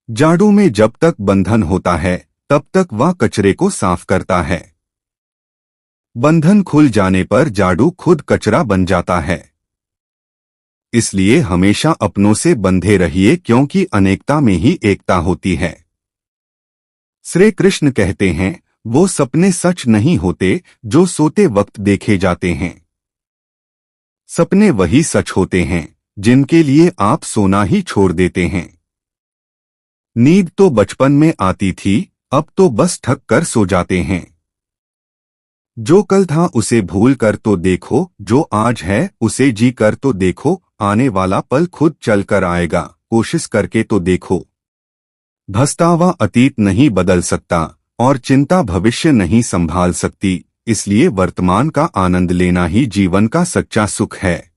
जाड़ों में जब तक बंधन होता है तब तक वह कचरे को साफ करता है। बंधन खुल जाने पर जाड़ू खुद कचरा बन जाता है। इसलिए हमेशा अपनों से बंधे रहिए, क्योंकि अनेकता में ही एकता होती है। श्री कृष्ण कहते हैं, वो सपने सच नहीं होते जो सोते वक्त देखे जाते हैं। सपने वही सच होते हैं जिनके लिए आप सोना ही छोड़ देते हैं। नींद तो बचपन में आती थी, अब तो बस थक कर सो जाते हैं। जो कल था उसे भूल कर तो देखो, जो आज है उसे जी कर तो देखो। आने वाला पल खुद चल कर आएगा, कोशिश करके तो देखो। भस्तावा अतीत नहीं बदल सकता और चिंता भविष्य नहीं संभाल सकती, इसलिए वर्तमान का आनंद लेना ही जीवन का सच्चा सुख है।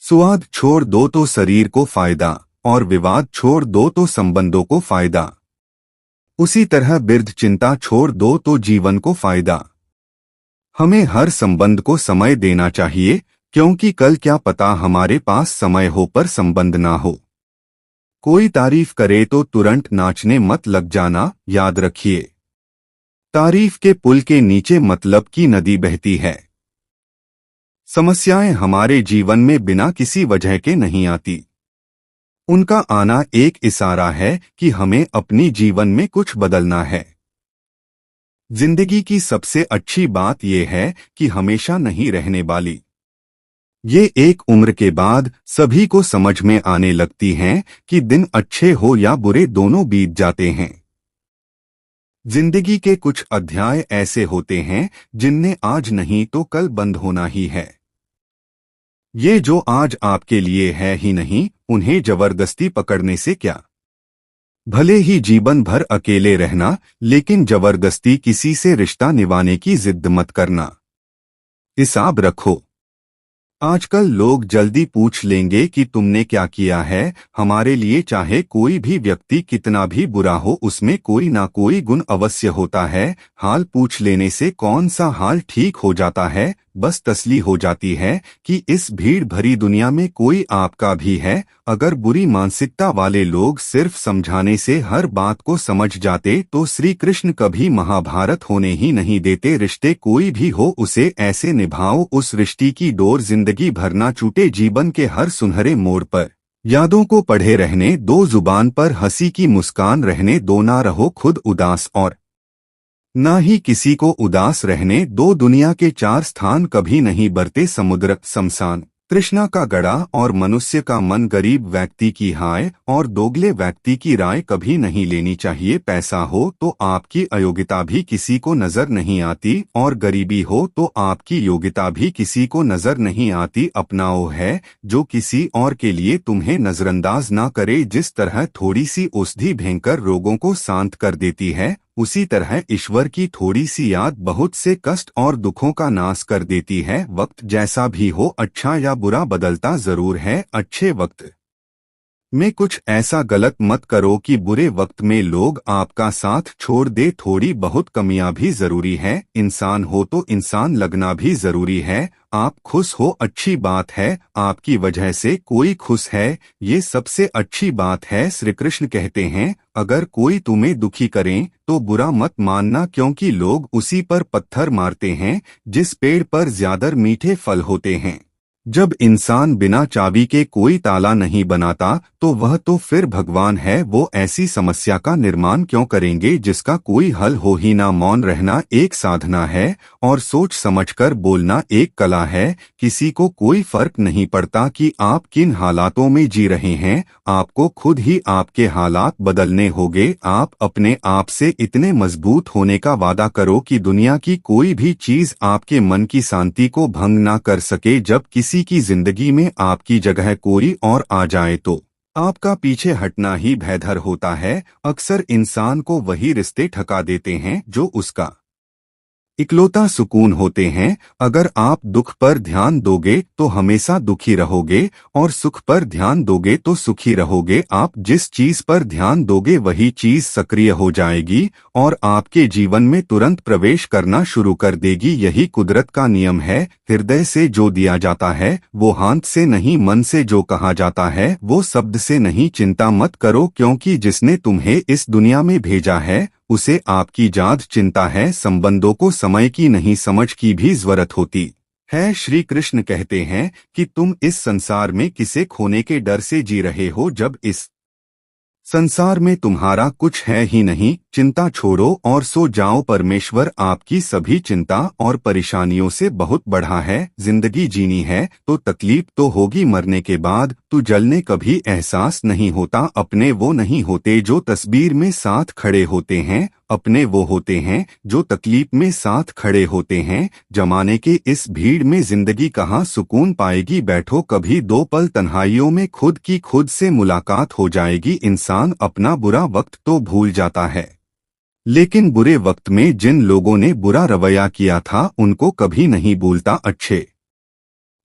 स्वाद छोड़ दो तो शरीर को फायदा, और विवाद छोड़ दो तो संबंधों को फायदा। उसी तरह बिरध चिंता छोड़ दो तो जीवन को फायदा। हमें हर संबंध को समय देना चाहिए, क्योंकि कल क्या पता हमारे पास समय हो पर संबंध ना हो। कोई तारीफ करे तो तुरंत नाचने मत लग जाना, याद रखिए। तारीफ के पुल के नीचे मतलब की नदी बहती है। समस्याएं हमारे जीवन में बिना किसी वजह के नहीं आती। उनका आना एक इशारा है कि हमें अपनी जीवन में कुछ बदलना है। जिंदगी की सबसे अच्छी बात यह है कि हमेशा नहीं रहने वाली। ये एक उम्र के बाद सभी को समझ में आने लगती हैं कि दिन अच्छे हो या बुरे दोनों बीत जाते हैं। जिंदगी के कुछ अध्याय ऐसे होते हैं जिनने आज नहीं तो कल बंद होना ही है। ये जो आज आपके लिए है ही नहीं, उन्हें जबरदस्ती पकड़ने से क्या। भले ही जीवन भर अकेले रहना, लेकिन जबरदस्ती किसी से रिश्ता निभाने की जिद मत करना। हिसाब रखो। आजकल लोग जल्दी पूछ लेंगे कि तुमने क्या किया है। हमारे लिए चाहे कोई भी व्यक्ति कितना भी बुरा हो, उसमें कोई ना कोई गुण अवश्य होता है। हाल पूछ लेने से कौन सा हाल ठीक हो जाता है। बस तसल्ली हो जाती है कि इस भीड़ भरी दुनिया में कोई आपका भी है। अगर बुरी मानसिकता वाले लोग सिर्फ समझाने से हर बात को समझ जाते तो श्री कृष्ण कभी महाभारत होने ही नहीं देते। रिश्ते कोई भी हो उसे ऐसे निभाओ, उस रिश्ते की डोर जिंदगी भर ना छूटे। जीवन के हर सुनहरे मोड़ पर यादों को पढ़े रहने दो, जुबान पर हंसी की मुस्कान रहने दो। ना रहो खुद उदास और ना ही किसी को उदास रहने दो। दुनिया के चार स्थान कभी नहीं बरते, समुद्र, शमशान, तृष्णा का गड़ा और मनुष्य का मन। गरीब व्यक्ति की हाय और दोगले व्यक्ति की राय कभी नहीं लेनी चाहिए। पैसा हो तो आपकी अयोग्यता भी किसी को नजर नहीं आती, और गरीबी हो तो आपकी योग्यता भी किसी को नजर नहीं आती। अपनाओ है जो किसी और के लिए तुम्हें नजरअंदाज ना करे। जिस तरह थोड़ी सी औषधि भयंकर रोगों को शांत कर देती है, उसी तरह ईश्वर की थोड़ी सी याद बहुत से कष्ट और दुखों का नाश कर देती है। वक्त जैसा भी हो, अच्छा या बुरा बदलता जरूर है। अच्छे वक्त में कुछ ऐसा गलत मत करो कि बुरे वक्त में लोग आपका साथ छोड़ दे। थोड़ी बहुत कमियां भी जरूरी है। इंसान हो तो इंसान लगना भी जरूरी है। आप खुश हो अच्छी बात है, आपकी वजह से कोई खुश है, ये सबसे अच्छी बात है। श्री कृष्ण कहते हैं, अगर कोई तुम्हें दुखी करे तो बुरा मत मानना, क्योंकि लोग उसी पर पत्थर मारते हैं जिस पेड़ पर ज्यादा मीठे फल होते हैं। जब इंसान बिना चाबी के कोई ताला नहीं बनाता तो वह तो फिर भगवान है। वो ऐसी समस्या का निर्माण क्यों करेंगे जिसका कोई हल हो ही ना। मौन रहना एक साधना है और सोच समझकर बोलना एक कला है। किसी को कोई फर्क नहीं पड़ता कि आप किन हालातों में जी रहे हैं, आपको खुद ही आपके हालात बदलने होंगे। आप अपने आप से इतने मजबूत होने का वादा करो कि दुनिया की कोई भी चीज आपके मन की शांति को भंग ना कर सके। जब किसी की जिंदगी में आपकी जगह कोई और आ जाए तो आपका पीछे हटना ही भयधर होता है। अक्सर इंसान को वही रिश्ते ठका देते हैं जो उसका इकलौता सुकून होते हैं। अगर आप दुख पर ध्यान दोगे तो हमेशा दुखी रहोगे और सुख पर ध्यान दोगे तो सुखी रहोगे। आप जिस चीज पर ध्यान दोगे वही चीज सक्रिय हो जाएगी और आपके जीवन में तुरंत प्रवेश करना शुरू कर देगी। यही कुदरत का नियम है। हृदय से जो दिया जाता है वो हाथ से नहीं, मन से जो कहा जाता है वो शब्द से नहीं। चिंता मत करो, क्योंकि जिसने तुम्हें इस दुनिया में भेजा है उसे आपकी ज्यादा चिंता है। संबंधों को समय की नहीं, समझ की भी जरूरत होती है। श्री कृष्ण कहते हैं कि तुम इस संसार में किसे खोने के डर से जी रहे हो, जब इस संसार में तुम्हारा कुछ है ही नहीं। चिंता छोड़ो और सो जाओ। परमेश्वर आपकी सभी चिंता और परेशानियों से बहुत बढ़ा है। जिंदगी जीनी है तो तकलीफ तो होगी, मरने के बाद तू जलने कभी एहसास नहीं होता। अपने वो नहीं होते जो तस्वीर में साथ खड़े होते हैं, अपने वो होते हैं जो तकलीफ में साथ खड़े होते हैं। जमाने के इस भीड़ में जिंदगी कहाँ सुकून पाएगी। बैठो कभी दो पल तन्हाइयों में, खुद की खुद से मुलाकात हो जाएगी। इंसान अपना बुरा वक्त तो भूल जाता है, लेकिन बुरे वक्त में जिन लोगों ने बुरा रवैया किया था उनको कभी नहीं भूलता। अच्छे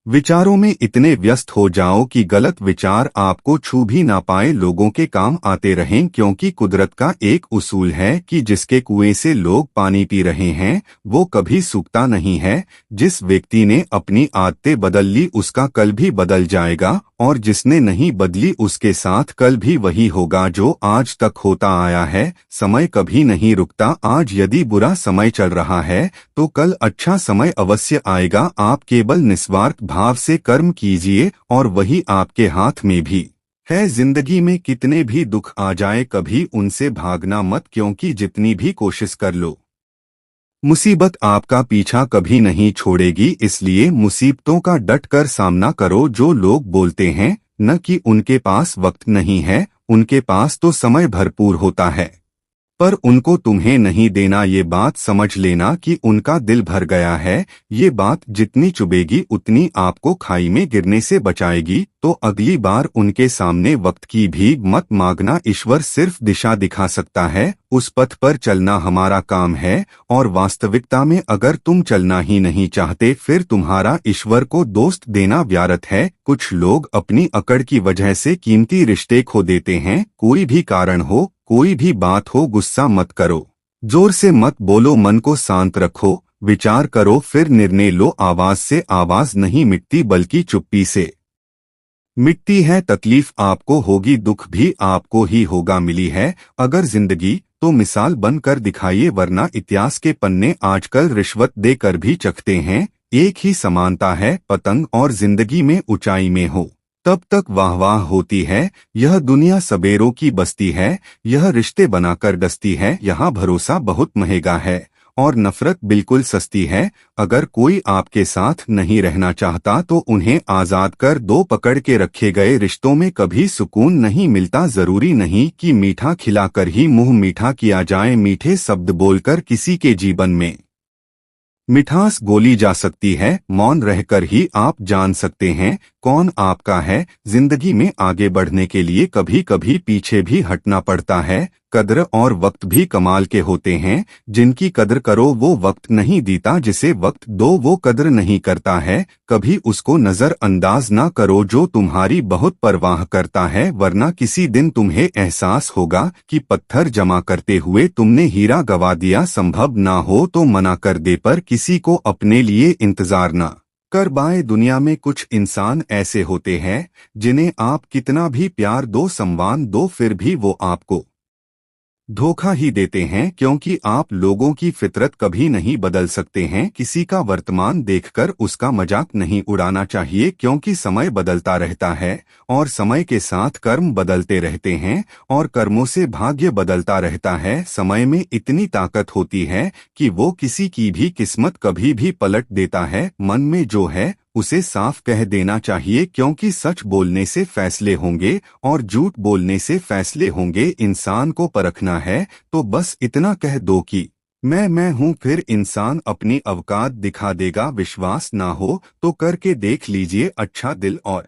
विचारों में इतने व्यस्त हो जाओ कि गलत विचार आपको छू भी ना पाए, लोगों के काम आते रहें। क्योंकि कुदरत का एक उसूल है कि जिसके कुएं से लोग पानी पी रहे हैं वो कभी सूखता नहीं है। जिस व्यक्ति ने अपनी आदतें बदल ली उसका कल भी बदल जाएगा, और जिसने नहीं बदली उसके साथ कल भी वही होगा जो आज तक होता आया है। समय कभी नहीं रुकता। आज यदि बुरा समय चल रहा है तो कल अच्छा समय अवश्य आएगा। आप केवल निस्वार्थ भाव से कर्म कीजिए और वही आपके हाथ में भी है। जिंदगी में कितने भी दुख आ जाए कभी उनसे भागना मत, क्योंकि जितनी भी कोशिश कर लो मुसीबत आपका पीछा कभी नहीं छोड़ेगी। इसलिए मुसीबतों का डट कर सामना करो। जो लोग बोलते हैं न कि उनके पास वक्त नहीं है, उनके पास तो समय भरपूर होता है, पर उनको तुम्हें नहीं देना। ये बात समझ लेना कि उनका दिल भर गया है। ये बात जितनी चुभेगी उतनी आपको खाई में गिरने से बचाएगी। तो अगली बार उनके सामने वक्त की भीख मत मांगना। ईश्वर सिर्फ दिशा दिखा सकता है, उस पथ पर चलना हमारा काम है। और वास्तविकता में अगर तुम चलना ही नहीं चाहते फिर तुम्हारा ईश्वर को दोस्त देना व्यर्थ है। कुछ लोग अपनी अकड़ की वजह से कीमती रिश्ते खो देते हैं। कोई भी कारण हो, कोई भी बात हो, गुस्सा मत करो, जोर से मत बोलो, मन को शांत रखो, विचार करो फिर निर्णय लो। आवाज से आवाज नहीं मिटती बल्कि चुप्पी से मिटती है। तकलीफ आपको होगी, दुख भी आपको ही होगा। मिली है अगर जिंदगी तो मिसाल बनकर दिखाइए, वरना इतिहास के पन्ने आजकल रिश्वत देकर भी चखते हैं। एक ही समानता है, पतंग और जिंदगी में ऊंचाई में हो तब तक वाह होती है। यह दुनिया सबेरों की बस्ती है, यह रिश्ते बनाकर डसती है। यहाँ भरोसा बहुत महंगा है और नफरत बिल्कुल सस्ती है। अगर कोई आपके साथ नहीं रहना चाहता तो उन्हें आजाद कर दो। पकड़ के रखे गए रिश्तों में कभी सुकून नहीं मिलता। जरूरी नहीं कि मीठा खिलाकर ही मुंह मीठा किया जाए। मीठे शब्द बोलकर किसी के जीवन में मिठास गोली जा सकती है। मौन रहकर ही आप जान सकते हैं कौन आपका है। जिंदगी में आगे बढ़ने के लिए कभी कभी पीछे भी हटना पड़ता है। कद्र और वक्त भी कमाल के होते हैं। जिनकी कद्र करो वो वक्त नहीं देता, जिसे वक्त दो वो कद्र नहीं करता है। कभी उसको नजरअंदाज ना करो जो तुम्हारी बहुत परवाह करता है, वरना किसी दिन तुम्हें एहसास होगा कि पत्थर जमा करते हुए तुमने हीरा गवा दिया। संभव ना हो तो मना कर दे, पर किसी को अपने लिए इंतजार ना कर बाएं। दुनिया में कुछ इंसान ऐसे होते हैं जिन्हें आप कितना भी प्यार दो, सम्मान दो, फिर भी वो आपको धोखा ही देते हैं। क्योंकि आप लोगों की फितरत कभी नहीं बदल सकते हैं। किसी का वर्तमान देखकर उसका मजाक नहीं उड़ाना चाहिए, क्योंकि समय बदलता रहता है और समय के साथ कर्म बदलते रहते हैं और कर्मों से भाग्य बदलता रहता है। समय में इतनी ताकत होती है कि वो किसी की भी किस्मत कभी भी पलट देता है। मन में जो है उसे साफ कह देना चाहिए, क्योंकि सच बोलने से फैसले होंगे और झूठ बोलने से फैसले होंगे। इंसान को परखना है तो बस इतना कह दो कि मैं हूँ, फिर इंसान अपनी औकात दिखा देगा। विश्वास ना हो तो करके देख लीजिए। अच्छा दिल और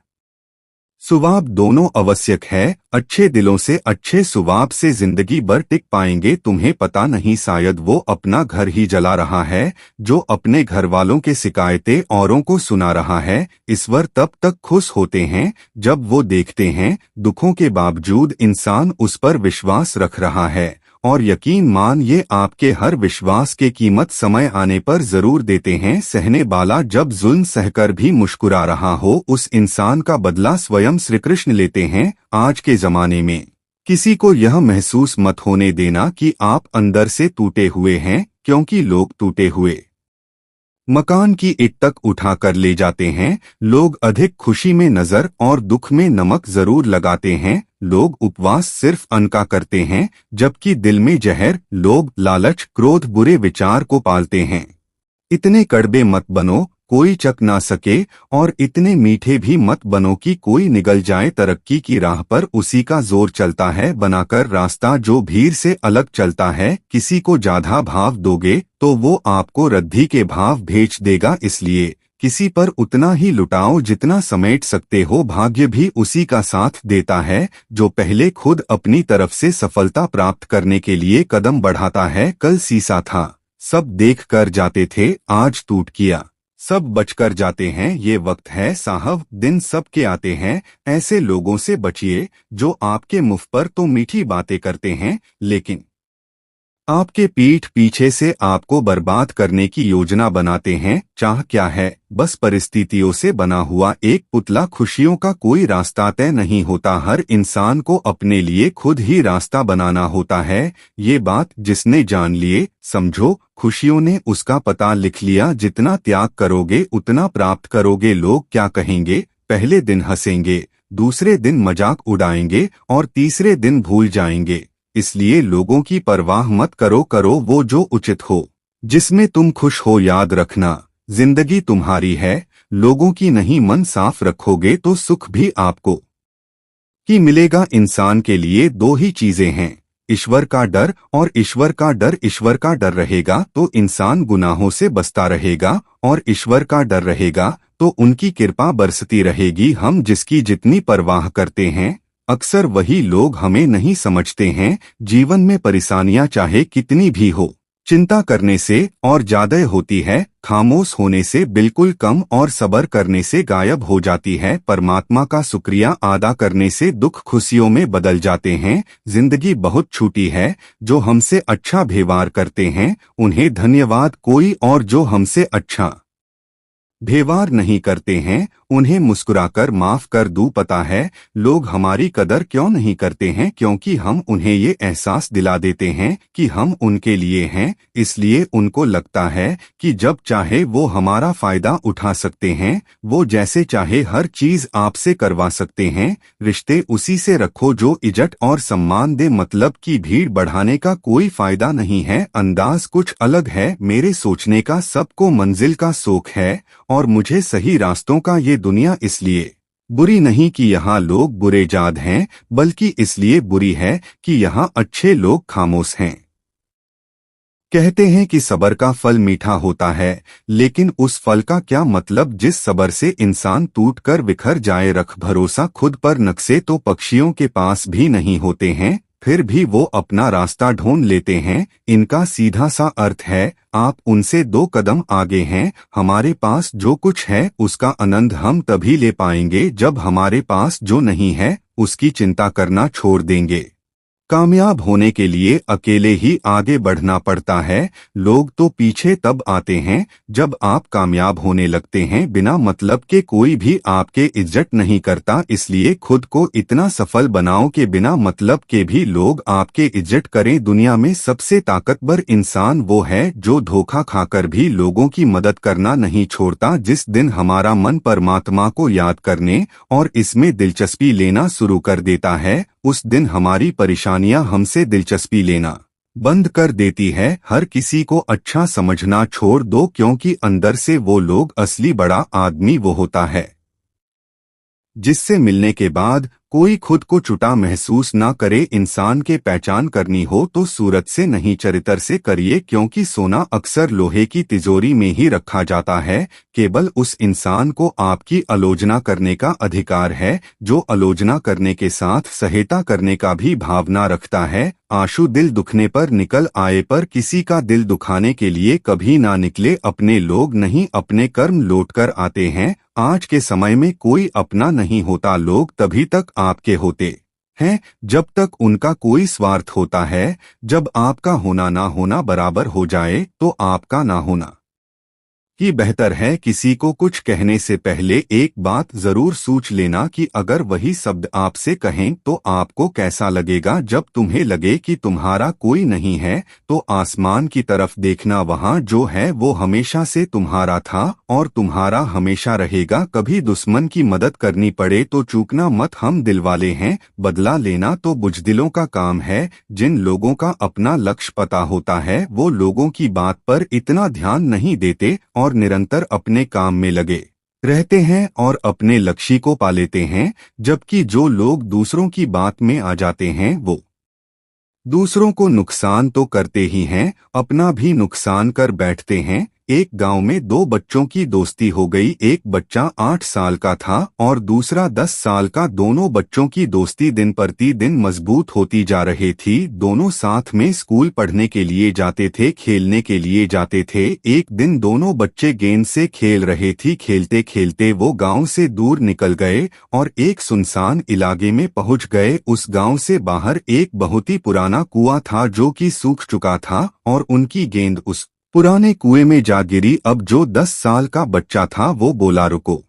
सुवाब दोनों आवश्यक है। अच्छे दिलों से अच्छे सुवाब से जिंदगी भर टिक पाएंगे। तुम्हें पता नहीं, शायद वो अपना घर ही जला रहा है, जो अपने घर वालों के शिकायतें औरों को सुना रहा है। ईश्वर तब तक खुश होते हैं जब वो देखते हैं दुखों के बावजूद इंसान उस पर विश्वास रख रहा है। और यकीन मान, ये आपके हर विश्वास के कीमत समय आने पर जरूर देते हैं। सहने वाला जब जुल्म सहकर भी मुस्कुरा रहा हो, उस इंसान का बदला स्वयं श्री कृष्ण लेते हैं। आज के जमाने में किसी को यह महसूस मत होने देना कि आप अंदर से टूटे हुए हैं, क्योंकि लोग टूटे हुए मकान की ईंट तक उठा कर ले जाते हैं। लोग अधिक खुशी में नजर और दुख में नमक जरूर लगाते हैं। लोग उपवास सिर्फ अन्न का करते हैं, जबकि दिल में जहर, लोभ, लालच, क्रोध, बुरे विचार को पालते हैं। इतने कड़वे मत बनो कोई चख ना सके, और इतने मीठे भी मत बनो कि कोई निगल जाए। तरक्की की राह पर उसी का जोर चलता है, बनाकर रास्ता जो भीड़ से अलग चलता है। किसी को ज्यादा भाव दोगे तो वो आपको रद्दी के भाव भेज देगा। इसलिए किसी पर उतना ही लुटाओ जितना समेट सकते हो। भाग्य भी उसी का साथ देता है जो पहले खुद अपनी तरफ से सफलता प्राप्त करने के लिए कदम बढ़ाता है। कल शीशा था, सब देख कर जाते थे, आज टूट किया, सब बचकर जाते हैं। ये वक्त है साहब, दिन सब के आते हैं। ऐसे लोगों से बचिए जो आपके मुंह पर तो मीठी बातें करते हैं, लेकिन आपके पीठ पीछे से आपको बर्बाद करने की योजना बनाते हैं। चाह क्या है, बस परिस्थितियों से बना हुआ एक पुतला। खुशियों का कोई रास्ता तय नहीं होता, हर इंसान को अपने लिए खुद ही रास्ता बनाना होता है। ये बात जिसने जान लिए, समझो खुशियों ने उसका पता लिख लिया। जितना त्याग करोगे उतना प्राप्त करोगे। लोग क्या कहेंगे, पहले दिन हंसेंगे, दूसरे दिन मजाक उड़ाएंगे और तीसरे दिन भूल जाएंगे। इसलिए लोगों की परवाह मत करो, करो वो जो उचित हो, जिसमें तुम खुश हो। याद रखना, जिंदगी तुम्हारी है, लोगों की नहीं। मन साफ रखोगे तो सुख भी आपको ही मिलेगा। इंसान के लिए दो ही चीजें हैं, ईश्वर का डर और ईश्वर का डर। ईश्वर का डर रहेगा तो इंसान गुनाहों से बचता रहेगा, और ईश्वर का डर रहेगा तो उनकी कृपा बरसती रहेगी। हम जिसकी जितनी परवाह करते हैं, अक्सर वही लोग हमें नहीं समझते हैं। जीवन में परेशानियां चाहे कितनी भी हो, चिंता करने से और ज्यादा होती है, खामोश होने से बिल्कुल कम, और सब्र करने से गायब हो जाती है। परमात्मा का शुक्रिया अदा करने से दुख खुशियों में बदल जाते हैं। जिंदगी बहुत छोटी है, जो हमसे अच्छा व्यवहार करते हैं उन्हें धन्यवाद। कोई और जो हमसे अच्छा व्यवहार नहीं करते हैं उन्हें मुस्कुराकर माफ कर दूं। पता है लोग हमारी कदर क्यों नहीं करते हैं, क्योंकि हम उन्हें ये एहसास दिला देते हैं कि हम उनके लिए हैं। इसलिए उनको लगता है कि जब चाहे वो हमारा फायदा उठा सकते हैं, वो जैसे चाहे हर चीज आपसे करवा सकते हैं। रिश्ते उसी से रखो जो इज्जत और सम्मान दे, मतलब की भीड़ बढ़ाने का कोई फायदा नहीं है। अंदाज कुछ अलग है मेरे सोचने का, सबको मंजिल का शौक है, और मुझे सही रास्तों का। ये दुनिया इसलिए बुरी नहीं कि यहाँ लोग बुरे जाद हैं, बल्कि इसलिए बुरी है कि यहाँ अच्छे लोग खामोश हैं। कहते हैं कि सब्र का फल मीठा होता है, लेकिन उस फल का क्या मतलब जिस सब्र से इंसान टूटकर बिखर जाए। रख भरोसा खुद पर, नक्शे तो पक्षियों के पास भी नहीं होते हैं, फिर भी वो अपना रास्ता ढूंढ लेते हैं। इनका सीधा सा अर्थ है, आप उनसे 2 कदम आगे हैं। हमारे पास जो कुछ है उसका आनंद हम तभी ले पाएंगे जब हमारे पास जो नहीं है उसकी चिंता करना छोड़ देंगे। कामयाब होने के लिए अकेले ही आगे बढ़ना पड़ता है। लोग तो पीछे तब आते हैं जब आप कामयाब होने लगते हैं। बिना मतलब के कोई भी आपके इज्जत नहीं करता, इसलिए खुद को इतना सफल बनाओ कि बिना मतलब के भी लोग आपके इज्जत करें। दुनिया में सबसे ताकतवर इंसान वो है जो धोखा खाकर भी लोगों की मदद करना नहीं छोड़ता। जिस दिन हमारा मन परमात्मा को याद करने और इसमें दिलचस्पी लेना शुरू कर देता है, उस दिन हमारी परेशानियां हमसे दिलचस्पी लेना बंद कर देती है। हर किसी को अच्छा समझना छोड़ दो, क्योंकि अंदर से वो लोग असली बड़ा आदमी वो होता है जिससे मिलने के बाद कोई खुद को छुटा महसूस ना करे। इंसान के पहचान करनी हो तो सूरत से नहीं चरित्र से करिए, क्योंकि सोना अक्सर लोहे की तिजोरी में ही रखा जाता है। केवल उस इंसान को आपकी आलोचना करने का अधिकार है जो आलोचना करने के साथ सहायता करने का भी भावना रखता है। आंसू दिल दुखने पर निकल आए, पर किसी का दिल दुखाने के लिए कभी ना निकले। अपने लोग नहीं, अपने कर्म लौट कर आते हैं। आज के समय में कोई अपना नहीं होता, लोग तभी तक आपके होते हैं जब तक उनका कोई स्वार्थ होता है। जब आपका होना ना होना बराबर हो जाए तो आपका ना होना ही बेहतर है। किसी को कुछ कहने से पहले एक बात जरूर सोच लेना कि अगर वही शब्द आपसे कहें तो आपको कैसा लगेगा। जब तुम्हें लगे कि तुम्हारा कोई नहीं है तो आसमान की तरफ देखना, वहाँ जो है वो हमेशा से तुम्हारा था और तुम्हारा हमेशा रहेगा। कभी दुश्मन की मदद करनी पड़े तो चूकना मत, हम दिल वाले हैं। बदला लेना तो बुजदिलों का काम है। जिन लोगों का अपना लक्ष्य पता होता है वो लोगों की बात पर इतना ध्यान नहीं देते और निरंतर अपने काम में लगे रहते हैं और अपने लक्ष्य को पा लेते हैं। जबकि जो लोग दूसरों की बात में आ जाते हैं वो दूसरों को नुकसान तो करते ही हैं, अपना भी नुकसान कर बैठते हैं। एक गांव में दो बच्चों की दोस्ती हो गई। एक बच्चा 8 साल का था और दूसरा 10 साल का। दोनों बच्चों की दोस्ती दिन प्रतिदिन मजबूत होती जा रही थी। दोनों साथ में स्कूल पढ़ने के लिए जाते थे, खेलने के लिए जाते थे। एक दिन दोनों बच्चे गेंद से खेल रहे थे। खेलते खेलते वो गांव से दूर निकल गए और एक सुनसान इलाके में पहुंच गए। उस गांव से बाहर एक बहुत ही पुराना कुआं था जो कि सूख चुका था और उनकी गेंद उस पुराने कुएं में जा गिरी। अब जो 10 साल का बच्चा था वो बोला, रुको,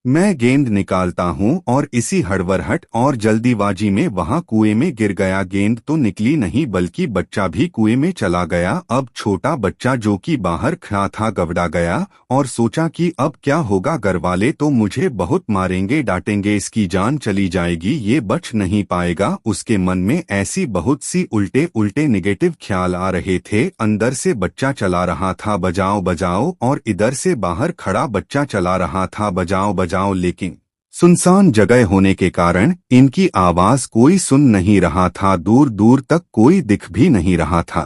मैं गेंद निकालता हूँ। और इसी हड़बड़ाहट और जल्दीबाजी में वहां कुएं में गिर गया। गेंद तो निकली नहीं बल्कि बच्चा भी कुएं में चला गया। अब छोटा बच्चा जो कि बाहर खड़ा था घबरा गया और सोचा कि अब क्या होगा, घरवाले तो मुझे बहुत मारेंगे डांटेंगे, इसकी जान चली जाएगी, ये बच नहीं पाएगा। उसके मन में ऐसी बहुत सी उल्टे उल्टे निगेटिव ख्याल आ रहे थे। अंदर से बच्चा चला रहा था बजाओ बजाओ और इधर से बाहर खड़ा बच्चा चला रहा था बजाओ बजाओ। लेकिन सुनसान जगह होने के कारण इनकी आवाज कोई सुन नहीं रहा था। दूर दूर तक कोई दिख भी नहीं रहा था।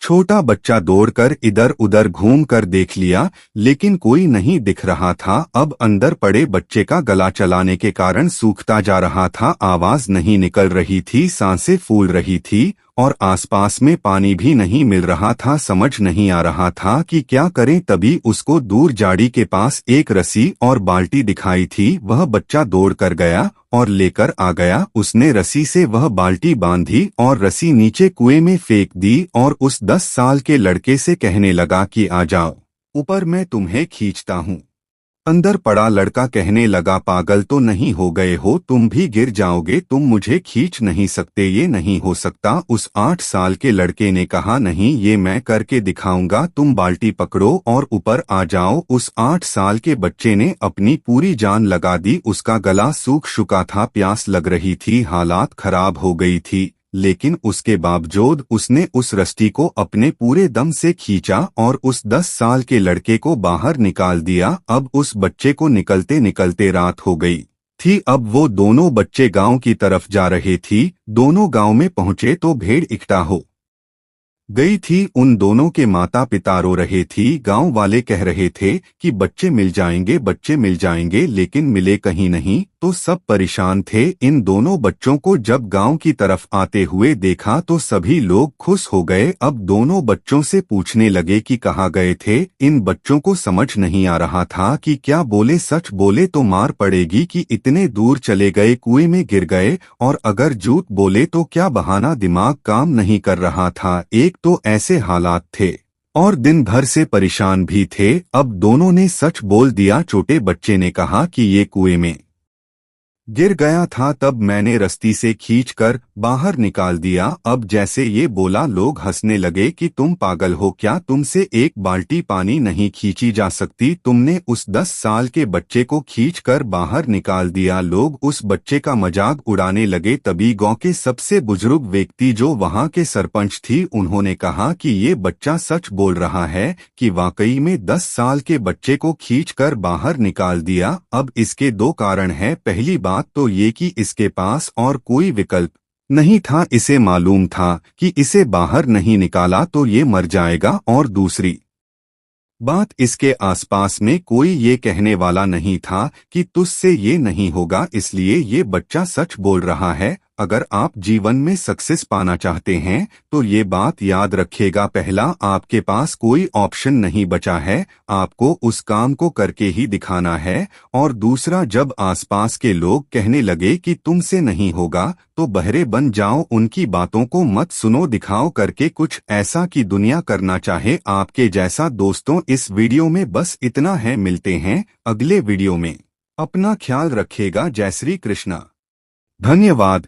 छोटा बच्चा दौड़कर इधर उधर घूम कर देख लिया लेकिन कोई नहीं दिख रहा था। अब अंदर पड़े बच्चे का गला चलाने के कारण सूखता जा रहा था। आवाज नहीं निकल रही थी, सांसें फूल रही थी और आसपास में पानी भी नहीं मिल रहा था। समझ नहीं आ रहा था कि क्या करें। तभी उसको दूर झाड़ी के पास एक रस्सी और बाल्टी दिखाई थी। वह बच्चा दौड़ कर गया और लेकर आ गया। उसने रस्सी से वह बाल्टी बांधी और रस्सी नीचे कुएं में फेंक दी और उस 10 साल के लड़के से कहने लगा कि आ जाओ ऊपर, मैं तुम्हें खींचता हूँ। अंदर पड़ा लड़का कहने लगा, पागल तो नहीं हो गए हो, तुम भी गिर जाओगे, तुम मुझे खींच नहीं सकते, ये नहीं हो सकता। उस 8 साल के लड़के ने कहा, नहीं, ये मैं करके दिखाऊंगा, तुम बाल्टी पकड़ो और ऊपर आ जाओ। उस 8 साल के बच्चे ने अपनी पूरी जान लगा दी। उसका गला सूख चुका था, प्यास लग रही थी, हालात खराब हो गई थी, लेकिन उसके बावजूद उसने उस रस्सी को अपने पूरे दम से खींचा और उस 10 साल के लड़के को बाहर निकाल दिया। अब उस बच्चे को निकलते निकलते रात हो गई थी। अब वो दोनों बच्चे गांव की तरफ जा रहे थी। दोनों गांव में पहुंचे तो भीड़ इकट्ठा हो गई थी। उन दोनों के माता पिता रो रहे थी। गांव वाले कह रहे थे कि बच्चे मिल जाएंगे, बच्चे मिल जाएंगे, लेकिन मिले कहीं नहीं। तो सब परेशान थे। इन दोनों बच्चों को जब गांव की तरफ आते हुए देखा तो सभी लोग खुश हो गए। अब दोनों बच्चों से पूछने लगे कि कहाँ गए थे। इन बच्चों को समझ नहीं आ रहा था कि क्या बोले, सच बोले तो मार पड़ेगी कि इतने दूर चले गए, कुएं में गिर गए, और अगर झूठ बोले तो क्या बहाना, दिमाग काम नहीं कर रहा था। एक तो ऐसे हालात थे और दिन भर से परेशान भी थे। अब दोनों ने सच बोल दिया। छोटे बच्चे ने कहा कि ये कुएं में गिर गया था, तब मैंने रस्सी से खींचकर बाहर निकाल दिया। अब जैसे ये बोला लोग हंसने लगे कि तुम पागल हो क्या, तुमसे एक बाल्टी पानी नहीं खींची जा सकती, तुमने उस 10 साल के बच्चे को खींचकर बाहर निकाल दिया। लोग उस बच्चे का मजाक उड़ाने लगे। तभी गांव के सबसे बुजुर्ग व्यक्ति जो वहां के सरपंच थी, उन्होंने कहा कि ये बच्चा सच बोल रहा है कि वाकई में 10 साल के बच्चे को खींचकर बाहर निकाल दिया। अब इसके दो कारण हैं। पहली बात बात तो ये कि इसके पास और कोई विकल्प नहीं था। इसे मालूम था कि इसे बाहर नहीं निकाला तो ये मर जाएगा। और दूसरी बात, इसके आसपास में कोई ये कहने वाला नहीं था कि तुझसे ये नहीं होगा, इसलिए ये बच्चा सच बोल रहा है। अगर आप जीवन में सक्सेस पाना चाहते हैं तो ये बात याद रखिएगा, पहला, आपके पास कोई ऑप्शन नहीं बचा है, आपको उस काम को करके ही दिखाना है। और दूसरा, जब आसपास के लोग कहने लगे कि तुमसे नहीं होगा तो बहरे बन जाओ, उनकी बातों को मत सुनो, दिखाओ करके कुछ ऐसा कि दुनिया करना चाहे आपके जैसा। दोस्तों, इस वीडियो में बस इतना है, मिलते हैं अगले वीडियो में। अपना ख्याल रखिएगा। जय श्री कृष्णा। धन्यवाद।